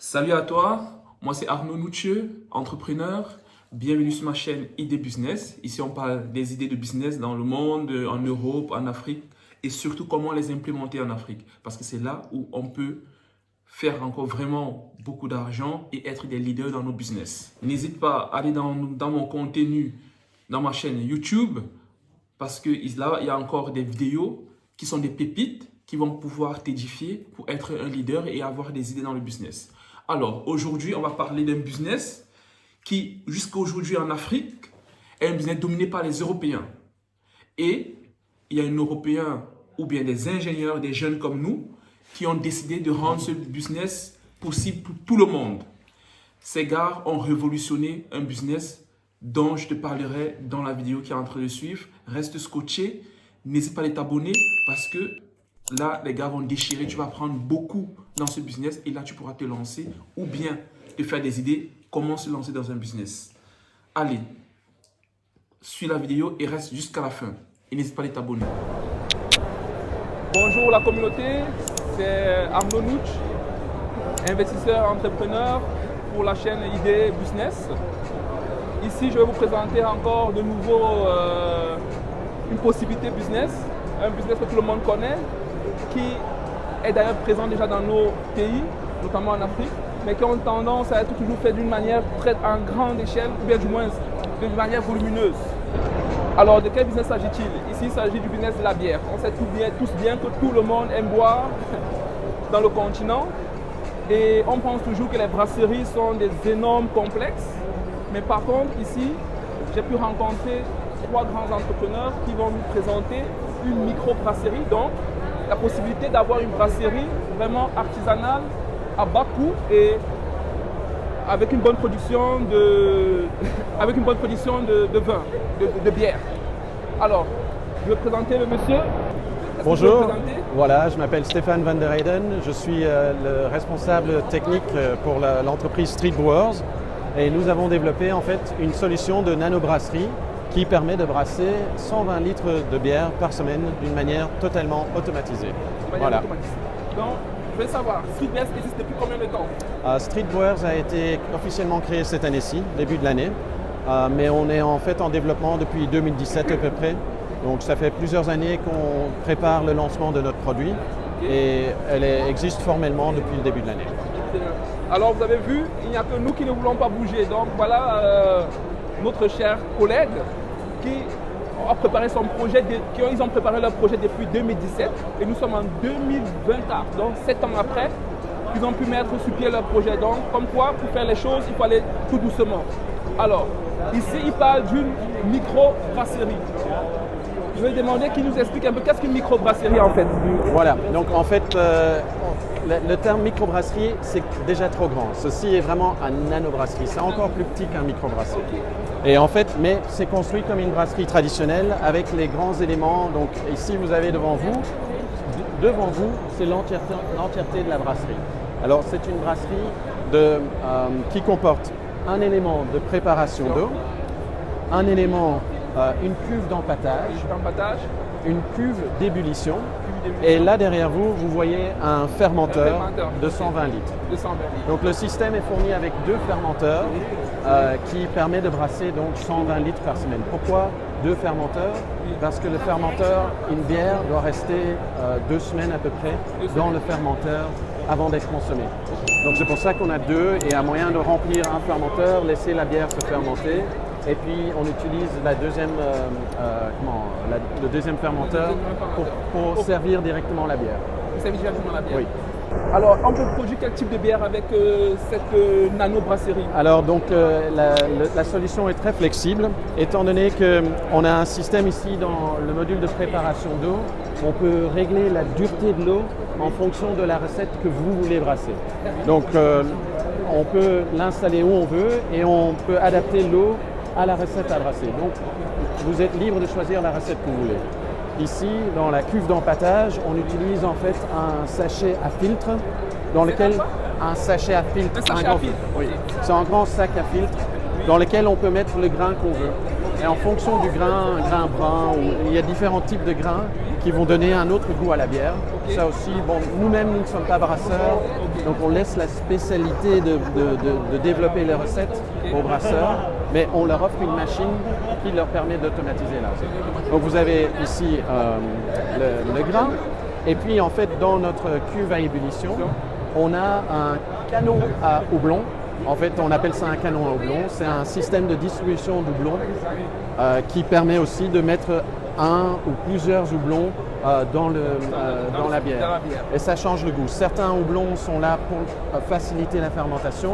Salut à toi, moi c'est Arnaud Noutieux, entrepreneur. Bienvenue sur ma chaîne Idées Business. Ici on parle des idées de business dans le monde, en Europe, en Afrique et surtout comment les implémenter en Afrique. Parce que c'est là où on peut faire encore vraiment beaucoup d'argent et être des leaders dans nos business. N'hésite pas à aller dans mon contenu, dans ma chaîne YouTube, parce que là, il y a encore des vidéos qui sont des pépites qui vont pouvoir t'édifier pour être un leader et avoir des idées dans le business. Alors, aujourd'hui, on va parler d'un business qui, jusqu'à aujourd'hui en Afrique, est un business dominé par les Européens. Et il y a un Européen ou bien des ingénieurs, des jeunes comme nous, qui ont décidé de rendre ce business possible pour tout le monde. Ces gars ont révolutionné un business dont je te parlerai dans la vidéo qui est en train de suivre. Reste scotché, n'hésite pas à t'abonner parce que là, les gars vont déchirer, tu vas apprendre beaucoup dans ce business et là, tu pourras te lancer ou bien te faire des idées comment se lancer dans un business. Allez, suis la vidéo et reste jusqu'à la fin. Et n'hésite pas à t'abonner. Bonjour la communauté, c'est Arnaud Nouch, investisseur entrepreneur pour la chaîne Idées Business. Ici, je vais vous présenter encore de nouveau une possibilité business, un business que tout le monde connaît, qui est d'ailleurs présent déjà dans nos pays, notamment en Afrique, mais qui ont tendance à être toujours fait d'une manière très en grande échelle, ou bien du moins de manière volumineuse. Alors, de quel business s'agit-il? Ici, il s'agit du business de la bière. On sait tous bien que tout le monde aime boire dans le continent. Et on pense toujours que les brasseries sont des énormes complexes. Mais par contre, ici, j'ai pu rencontrer 3 grands entrepreneurs qui vont nous présenter une micro-brasserie. Donc, la possibilité d'avoir une brasserie vraiment artisanale, à bas coût et avec une bonne production de vin, de bière. Alors, je vais présenter le monsieur. Bonjour, voilà, je m'appelle Stéphane van der Heyden, je suis le responsable technique pour l'entreprise Street Brewers et nous avons développé en fait une solution de nanobrasserie qui permet de brasser 120 litres de bière par semaine d'une manière totalement automatisée. Voilà. Donc, je veux savoir, Street Brewers existe depuis combien de temps? Street Brewers a été officiellement créé cette année-ci, début de l'année, mais on est en fait en développement depuis 2017 à peu près. Donc ça fait plusieurs années qu'on prépare le lancement de notre produit et elle existe formellement depuis le début de l'année. Alors vous avez vu, il n'y a que nous qui ne voulons pas bouger. Donc voilà notre cher collègue qui a préparé son projet, ils ont préparé leur projet depuis 2017 et nous sommes en 2024, donc 7 ans après, ils ont pu mettre sur pied leur projet. Donc comme quoi, pour faire les choses, il faut aller tout doucement. Alors, ici il parle d'une micro-brasserie. Je vais demander qu'il nous explique un peu qu'est-ce qu'une microbrasserie en fait. Voilà, donc en fait, le terme microbrasserie, c'est déjà trop grand. Ceci est vraiment un nanobrasserie, c'est encore plus petit qu'un microbrasserie. Et en fait, mais c'est construit comme une brasserie traditionnelle avec les grands éléments. Donc ici, vous avez devant vous, c'est l'entièreté de la brasserie. Alors c'est une brasserie qui comporte un élément de préparation d'eau, un élément une cuve d'empattage, une cuve d'ébullition et là derrière vous, vous voyez un fermenteur de 120 litres. Donc le système est fourni avec 2 fermenteurs qui permet de brasser donc 120 litres par semaine. Pourquoi 2 fermenteurs? Parce que le fermenteur, une bière doit rester 2 semaines à peu près dans le fermenteur avant d'être consommée. Donc c'est pour ça qu'on a 2 et à moyen de remplir un fermenteur, laisser la bière se fermenter. Et puis on utilise le deuxième fermenteur pour servir directement la bière. Oui. Alors on peut produire quel type de bière avec cette nano-brasserie? Alors donc la solution est très flexible étant donné qu'on a un système ici dans le module de préparation d'eau. On peut régler la dureté de l'eau en fonction de la recette que vous voulez brasser. Donc on peut l'installer où on veut et on peut adapter l'eau à la recette à brasser. Donc, vous êtes libre de choisir la recette que vous voulez. Ici, dans la cuve d'empattage, on utilise en fait un sachet à filtre dans lequel un sachet à filtre, oui, c'est un grand sac à filtre dans lequel on peut mettre le grain qu'on veut. Et en fonction du grain, un grain brun, il y a différents types de grains qui vont donner un autre goût à la bière. Ok. Ça aussi, bon, nous-mêmes, nous ne sommes pas brasseurs, donc on laisse la spécialité de développer les recettes aux brasseurs, mais on leur offre une machine qui leur permet d'automatiser là. Donc vous avez ici le grain, et puis en fait dans notre cuve à ébullition, on a un canon à houblon. En fait, on appelle ça un canon à houblon. C'est un système de distribution d'houblon qui permet aussi de mettre un ou plusieurs houblons dans la bière. Et ça change le goût. Certains houblons sont là pour faciliter la fermentation,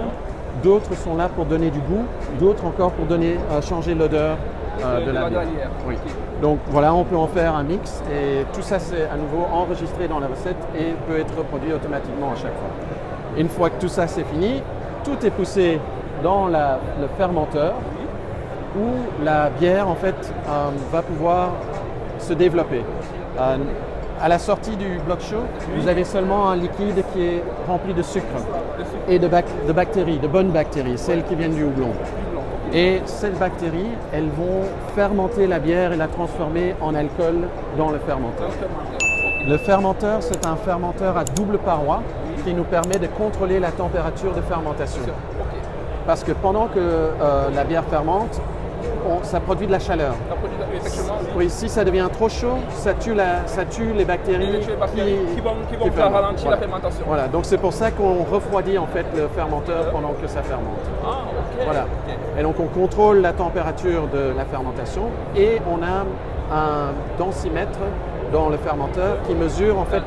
d'autres sont là pour donner du goût, d'autres encore pour changer l'odeur de la bière. Oui. Donc voilà, on peut en faire un mix et tout ça c'est à nouveau enregistré dans la recette et peut être reproduit automatiquement à chaque fois. Une fois que tout ça c'est fini, tout est poussé dans le fermenteur où la bière en fait va pouvoir se développer. À la sortie du bloc chaud, vous avez seulement un liquide qui est rempli de sucre et de bactéries, de bonnes bactéries, celles qui viennent du houblon. Et ces bactéries, elles vont fermenter la bière et la transformer en alcool dans le fermenteur. Le fermenteur, c'est un fermenteur à double paroi qui nous permet de contrôler la température de fermentation. Parce que pendant que la bière fermente, ça produit de la chaleur. Oui, si ça devient trop chaud, ça tue les bactéries qui vont faire ralentir la fermentation. Voilà, donc c'est pour ça qu'on refroidit en fait le fermenteur pendant que ça fermente. Ah, ok. Voilà. Et donc on contrôle la température de la fermentation et on a un densimètre dans le fermenteur qui mesure en fait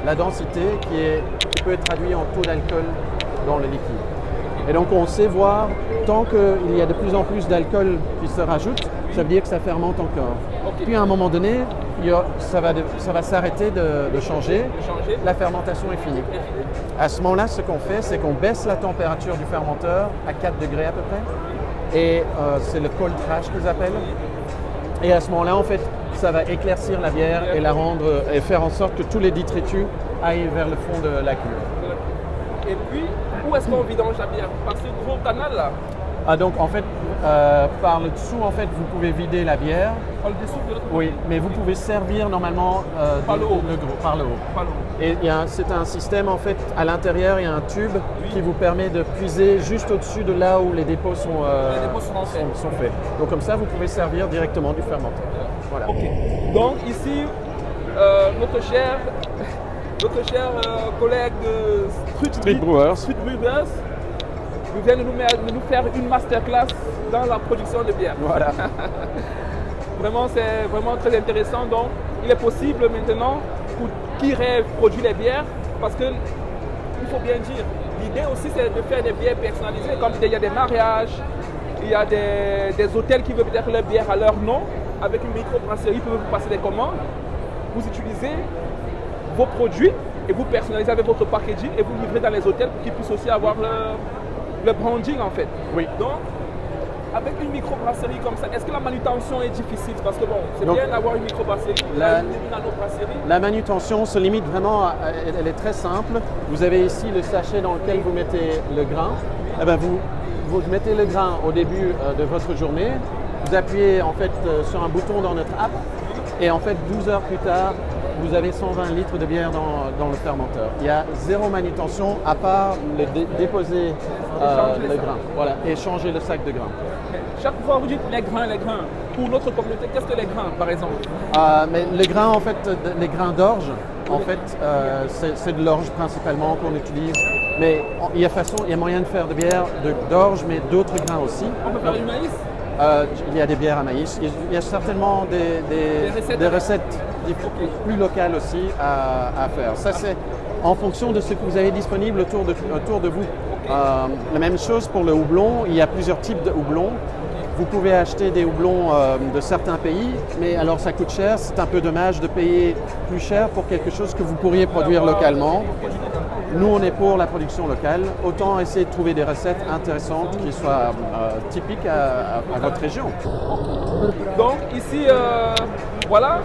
la densité qui peut être traduite en taux d'alcool dans le liquide. Et donc on sait voir, tant qu'il y a de plus en plus d'alcool qui se rajoute, ça veut dire que ça fermente encore. Puis à un moment donné, ça va s'arrêter de changer, la fermentation est finie. À ce moment-là, ce qu'on fait, c'est qu'on baisse la température du fermenteur à 4 degrés à peu près. Et c'est le cold crash qu'ils appellent. Et à ce moment-là, en fait, ça va éclaircir la bière et faire en sorte que tous les détritus aillent vers le fond de la cuve. Et puis, où est-ce qu'on vidange la bière? Par ce gros canal là? Ah, donc en fait, par le dessous, en fait, vous pouvez vider la bière. Par le dessous de l'autre? Oui, mais vous pouvez servir normalement par le haut. Par le haut. Et c'est un système, en fait, à l'intérieur, il y a un tube qui vous permet de puiser juste au-dessus de là où les dépôts sont faits. Donc comme ça, vous pouvez servir directement du fermenteur. Voilà. Ok. Donc ici, notre cher collègue de Street Brewers nous vient de nous faire une masterclass dans la production de bière. Voilà. Vraiment, c'est vraiment très intéressant. Donc, il est possible maintenant pour qui rêve produire les bières, parce que il faut bien dire, l'idée aussi c'est de faire des bières personnalisées. Comme il y a des mariages, il y a des hôtels qui veulent mettre leur bière à leur nom, avec une microbrasserie pour vous passer des commandes. Vous utilisez vos produits et vous personnalisez avec votre packaging et vous livrez dans les hôtels pour qu'ils puissent aussi avoir le branding en fait. Oui. Donc, avec une microbrasserie comme ça, est-ce que la manutention est difficile? Parce que bon, c'est bien d'avoir une microbrasserie, une nanobrasserie. La manutention se limite vraiment, elle est très simple. Vous avez ici le sachet dans lequel vous mettez le grain. Eh bien, vous mettez le grain au début de votre journée. Vous appuyez en fait sur un bouton dans notre app et en fait 12 heures plus tard, vous avez 120 litres de bière dans le fermenteur. Il y a zéro manutention à part déposer le grain, voilà, et changer le sac de grain. Chaque fois vous dites les grains. Pour notre communauté, qu'est-ce que les grains par exemple? Mais les grains en fait, les grains d'orge, en fait, c'est de l'orge principalement qu'on utilise. Mais il y a moyen de faire de bière d'orge, mais d'autres grains aussi. On peut faire du maïs? Il y a des bières à maïs. Il y a certainement des recettes plus locales aussi à faire. Ça, c'est en fonction de ce que vous avez disponible autour de vous. La même chose pour le houblon. Il y a plusieurs types de houblons. Vous pouvez acheter des houblons de certains pays, mais alors ça coûte cher. C'est un peu dommage de payer plus cher pour quelque chose que vous pourriez produire localement. Nous, on est pour la production locale. Autant essayer de trouver des recettes intéressantes qui soient typiques à votre région. Donc ici, voilà,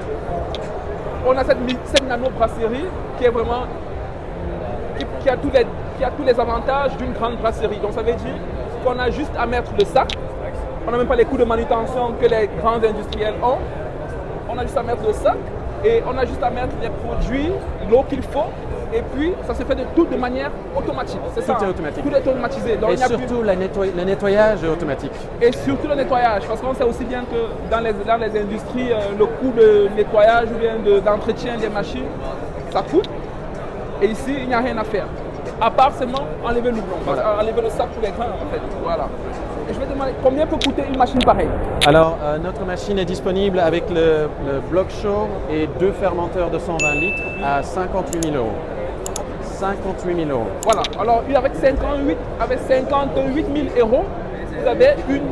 on a cette nano-brasserie qui est vraiment, qui a tous les avantages d'une grande brasserie. Donc ça veut dire qu'on a juste à mettre le sac. On n'a même pas les coûts de manutention que les grands industriels ont. On a juste à mettre le sac et on a juste à mettre les produits, l'eau qu'il faut, et puis ça se fait de manière automatique. C'est ça. Tout est automatique. Tout est automatisé. Donc, Et il n'y a surtout, le nettoyage est automatique. et surtout le nettoyage, parce qu'on sait aussi bien que dans les industries, le coût de nettoyage ou bien d'entretien des machines, ça coûte. Et ici, il n'y a rien à faire. À part seulement enlever le houblon, Voilà. enlever le sac pour les grains en fait. Voilà. Et je vais te demander combien peut coûter une machine pareille. Alors, notre machine est disponible avec le bloc chaud et 2 fermenteurs de 120 litres à 58 000 euros. 58 000 euros. Voilà. Alors, avec 58 000 euros, vous avez une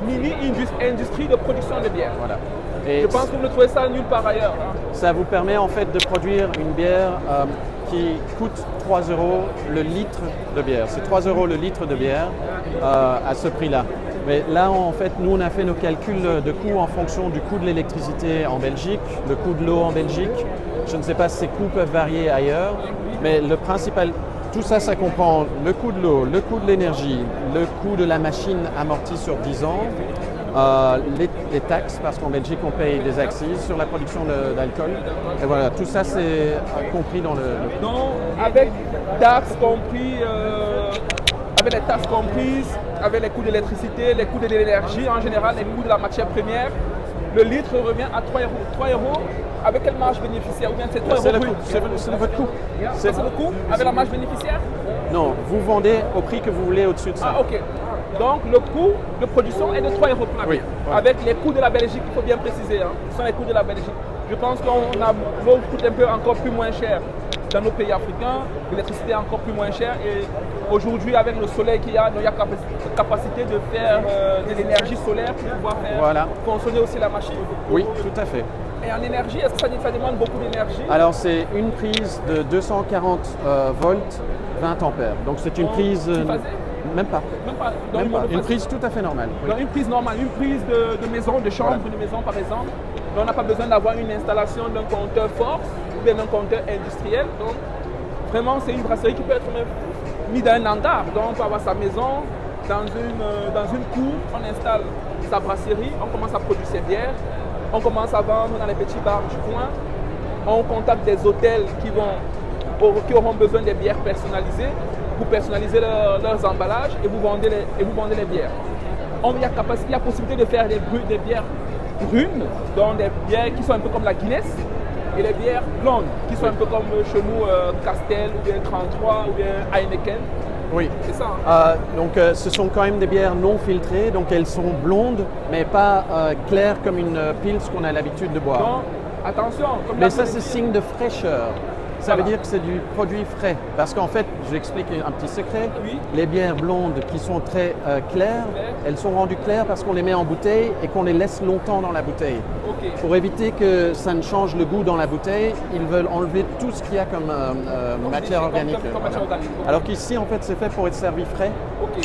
mini-industrie de production de bière. Voilà. Et Je pense que vous ne trouvez ça nulle part ailleurs. Hein. ça vous permet en fait de produire une bière qui coûte 3 euros le litre de bière. C'est 3 euros le litre de bière à ce prix-là. Mais là, en fait, nous, on a fait nos calculs de coûts en fonction du coût de l'électricité en Belgique, le coût de l'eau en Belgique. Je ne sais pas si ces coûts peuvent varier ailleurs, mais le principal, tout ça, ça comprend le coût de l'eau, le coût de l'énergie, le coût de la machine amortie sur 10 ans, les taxes, parce qu'en Belgique, on paye des axes sur la production d'alcool. Et voilà, tout ça, c'est compris dans le Donc, avec taxes compris, avec les taxes comprises, avec les coûts d'électricité, les coûts de l'énergie en général, les coûts de la matière première, le litre revient à 3 euros. 3 euros, avec quelle marge bénéficiaire? Ou bien c'est 3 C'est euros le brut? coût, c'est votre coût. C'est le coût avec la marge bénéficiaire? Non, vous vendez au prix que vous voulez au-dessus de ça. Ah, ok. Donc, le coût de production est de 3 euros pour la Oui, bière. voilà. Avec les coûts de la Belgique, il faut bien préciser. Hein. Ce sont les coûts de la Belgique. Je pense qu'on a l'eau coûte un peu encore plus moins cher dans nos pays africains, l'électricité est encore plus moins chère. Et aujourd'hui, avec le soleil qu'il y a, il y a capacité de faire de l'énergie solaire pour pouvoir faire fonctionner aussi la machine. Oui, tout à fait. Et en énergie, est-ce que ça demande beaucoup d'énergie? Alors, c'est une prise de 240 volts, 20 ampères. Donc, c'est une prise... Même pas. Même pas. Même pas. Une prise tout à fait normale. Oui. Donc, une prise normale, une prise de maison, de chambre de maison par exemple. Donc, on n'a pas besoin d'avoir une installation d'un compteur fort ou bien d'un compteur industriel. Donc, vraiment, c'est une brasserie qui peut être même mise dans un hangar. Donc, on peut avoir sa maison, dans une cour, on installe sa brasserie, on commence à produire ses bières, on commence à vendre dans les petits bars du coin, on contacte des hôtels qui auront besoin des bières personnalisées pour personnaliser leurs emballages et vous vendez les bières. Il y a possibilité de faire des bières brunes, donc des bières qui sont un peu comme la Guinness, et les bières blondes qui sont un peu comme chez nous Castel ou bien 33 ou bien Heineken. Oui. C'est ça. Hein? Donc ce sont quand même des bières non filtrées, donc elles sont blondes, mais pas claires comme une pils qu'on a l'habitude de boire. Donc, attention. Mais ça, c'est signe de fraîcheur. Ça veut dire que c'est du produit frais. Parce qu'en fait, je vous explique un petit secret. Oui. Les bières blondes qui sont très claires, elles sont rendues claires parce qu'on les met en bouteille et qu'on les laisse longtemps dans la bouteille. Okay. Pour éviter que ça ne change le goût dans la bouteille, ils veulent enlever tout ce qu'il y a comme matière organique. Comme matière organique. Alors qu'ici, en fait, c'est fait pour être servi frais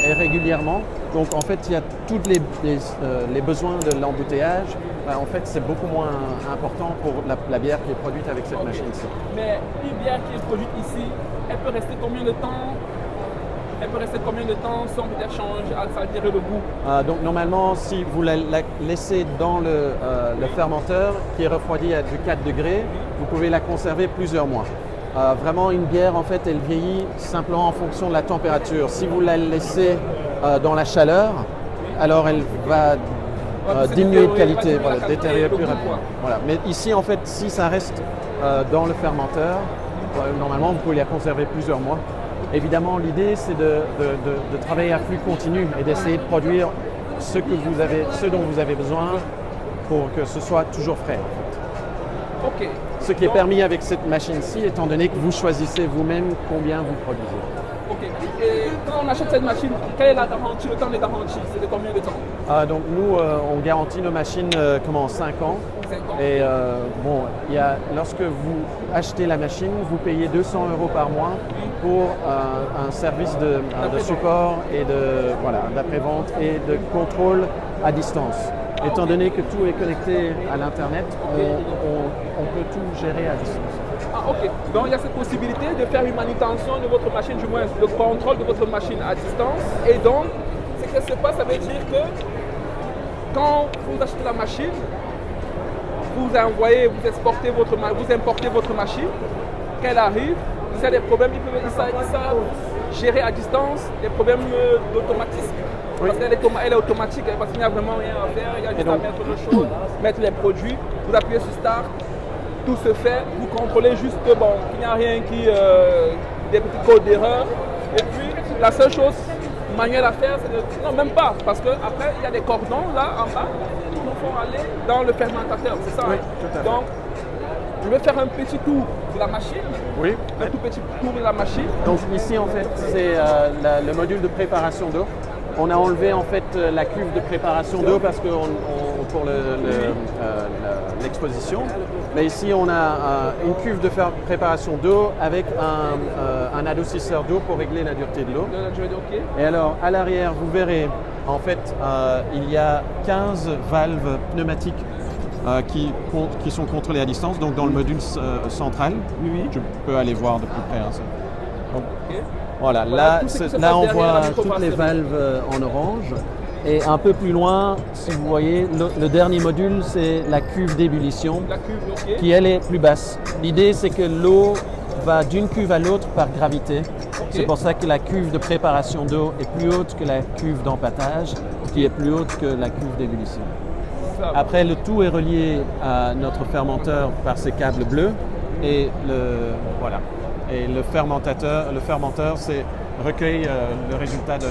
et régulièrement. Donc, en fait, il y a tous les besoins de l'embouteillage. En fait, c'est beaucoup moins important pour la bière qui est produite avec cette machine-ci. Mais une bière qui est produite ici, elle peut rester combien de temps? Elle peut rester combien de temps sans peut-être changer, altérer le goût? Donc normalement, si vous la laissez dans le fermenteur qui est refroidi à du 4 degrés, vous pouvez la conserver plusieurs mois. Vraiment, une bière, en fait, elle vieillit simplement en fonction de la température. Si vous la laissez dans la chaleur, alors elle va diminuer de qualité, détériorer plus rapidement. Voilà. Mais ici, en fait, si ça reste dans le fermenteur, normalement, vous pouvez la conserver plusieurs mois. Évidemment, l'idée, c'est de travailler à flux continu et d'essayer de produire ce dont vous avez besoin pour que ce soit toujours frais. En fait. Ok. Ce qui est permis avec cette machine-ci, étant donné que vous choisissez vous-même combien vous produisez. Ok. Et quand on achète cette machine, quelle est la garantie, le temps de garantie? C'est de combien de temps? Donc nous, on garantit nos machines 5 ans. 5 ans. Et lorsque vous achetez la machine, vous payez 200 € par mois pour un service de support et d'après-vente et de contrôle à distance. Étant donné que tout est connecté à l'Internet, on peut tout gérer à distance. Ah, ok. Donc il y a cette possibilité de faire une manutention de votre machine, du moins le contrôle de votre machine à distance. Et donc, ce qui se passe, ça veut dire que quand vous achetez la machine, vous envoyez, vous importez votre machine, qu'elle arrive, s'il y a des problèmes, ils savent gérer à distance les problèmes d'automatisme. Oui. Parce qu'elle est automatique, parce qu'il n'y a vraiment rien à faire, il y a juste à mettre le chaud, mettre les produits, vous appuyez sur Start, tout se fait, vous contrôlez juste qu'il n'y a rien des petits codes d'erreur. Et puis la seule chose manuelle à faire, c'est de... Non, même pas, parce qu'après il y a des cordons là en bas qui nous font aller dans le fermentateur, c'est ça? Oui, hein? tout à fait. Donc, je vais faire un petit tour de la machine, Oui. un tout petit tour de la machine. Donc ici en fait c'est le module de préparation d'eau. On a enlevé en fait la cuve de préparation d'eau parce que pour l'exposition. Mais ici on a une cuve de préparation d'eau avec un adoucisseur d'eau pour régler la dureté de l'eau. Ok. Et alors à l'arrière vous verrez en fait il y a 15 valves pneumatiques qui sont contrôlées à distance, donc dans le module central. Oui. Je peux aller voir de plus près. Hein, ça. Donc, Ok. voilà, Voilà, tout ce qui se là passe on derrière voit la toutes microbrasserie. les valves en orange. Et un peu plus loin, si vous voyez, le dernier module, c'est la cuve d'ébullition La cuve, ok. qui, elle, est plus basse. L'idée, c'est que l'eau va d'une cuve à l'autre par gravité. C'est pour ça que la cuve de préparation d'eau est plus haute que la cuve d'empâtage, qui est plus haute que la cuve d'ébullition. Ça va. Après, le tout est relié à notre fermenteur par ces câbles bleus. Et le fermenteur, c'est recueille le résultat de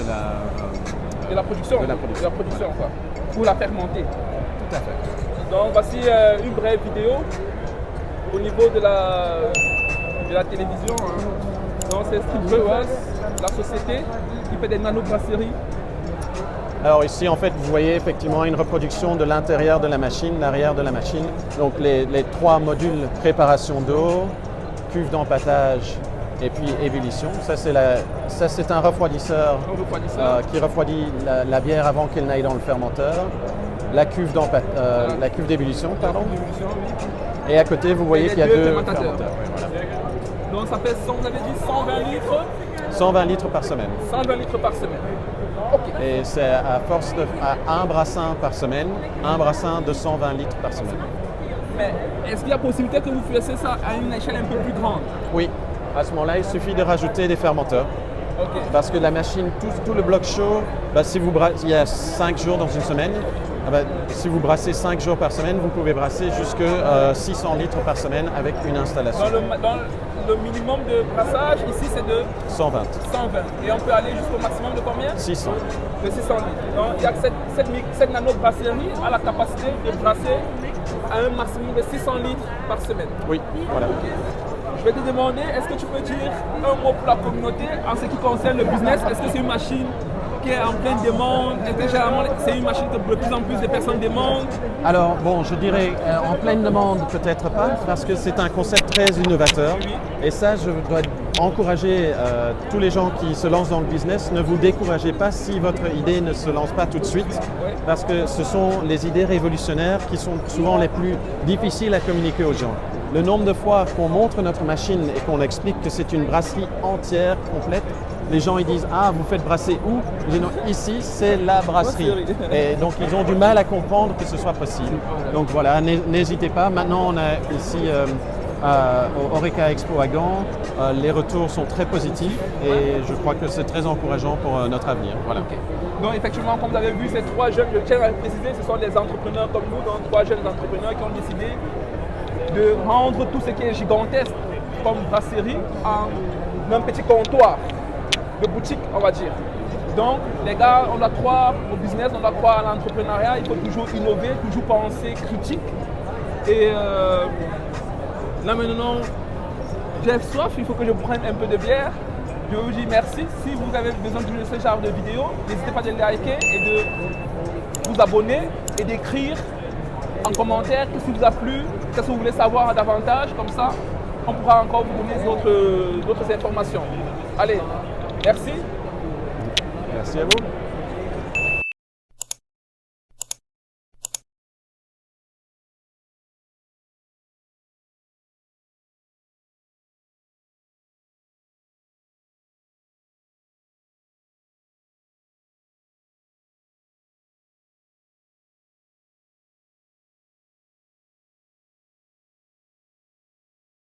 De la production. de la production. Quoi. Pour la fermenter. Tout à fait. Donc voici une brève vidéo au niveau de la télévision. Hein. Donc c'est Street Brewers, la société qui fait des nanobrasseries. Alors ici, en fait, vous voyez effectivement une reproduction de l'intérieur de la machine, l'arrière de la machine. Donc les trois modules préparation d'eau, cuve d'empâtage et puis ébullition. Ça c'est un refroidisseur, qui refroidit la bière avant qu'elle n'aille dans le fermenteur. La cuve d'ébullition, pardon. Et à côté, vous voyez qu'il y a deux fermenteurs. Donc ça fait, vous avez dit 120 litres 120 litres par semaine. 120 litres par semaine. Ok. Et c'est à force à un brassin par semaine, un brassin de 120 litres par semaine. Mais est-ce qu'il y a possibilité que vous fassiez ça à une échelle un peu plus grande? Oui, à ce moment-là, il suffit de rajouter des fermenteurs. Ok. Parce que la machine, tout le bloc chaud, si vous il y a 5 jours dans une semaine, si vous brassez 5 jours par semaine, vous pouvez brasser jusque 600 litres par semaine avec une installation. Dans le minimum de brassage, ici c'est de 120. 120. Et on peut aller jusqu'au maximum de combien? 600. De 600 litres. Donc il y a que cette nano-brasserie a la capacité de brasser à un maximum de 600 litres par semaine. Oui, voilà. Je vais te demander, est-ce que tu peux dire un mot pour la communauté en ce qui concerne le business? Est-ce que c'est une machine qui est en pleine demande? Est-ce que généralement c'est une machine que de plus en plus de personnes demandent? Alors bon, je dirais en pleine demande peut-être pas, parce que c'est un concept très innovateur. Oui. Et ça, je dois encourager tous les gens qui se lancent dans le business, ne vous découragez pas si votre idée ne se lance pas tout de suite, parce que ce sont les idées révolutionnaires qui sont souvent les plus difficiles à communiquer aux gens. Le nombre de fois qu'on montre notre machine et qu'on explique que c'est une brasserie entière, complète, les gens ils disent « Ah, vous faites brasser où ?» Je dis « Non, ici c'est la brasserie. » Et donc ils ont du mal à comprendre que ce soit possible. Donc voilà, n'hésitez pas. Maintenant on a ici au Horeca Expo à Gand, les retours sont très positifs et je crois que c'est très encourageant pour notre avenir. Voilà. Okay. Donc effectivement, comme vous avez vu, ces trois jeunes, je tiens à le préciser, ce sont des entrepreneurs comme nous, donc trois jeunes entrepreneurs qui ont décidé de rendre tout ce qui est gigantesque comme brasserie en un petit comptoir de boutique, on va dire. Donc les gars, on doit croire au business, on doit croire à l'entrepreneuriat, il faut toujours innover, toujours penser critique. Et là maintenant, j'ai soif, il faut que je prenne un peu de bière. Je vous dis merci. Si vous avez besoin de ce genre de vidéo, n'hésitez pas à liker et de vous abonner et d'écrire en commentaire qu'est-ce qui vous a plu, qu'est-ce que vous voulez savoir davantage. Comme ça, on pourra encore vous donner d'autres informations. Allez, merci. Merci à vous.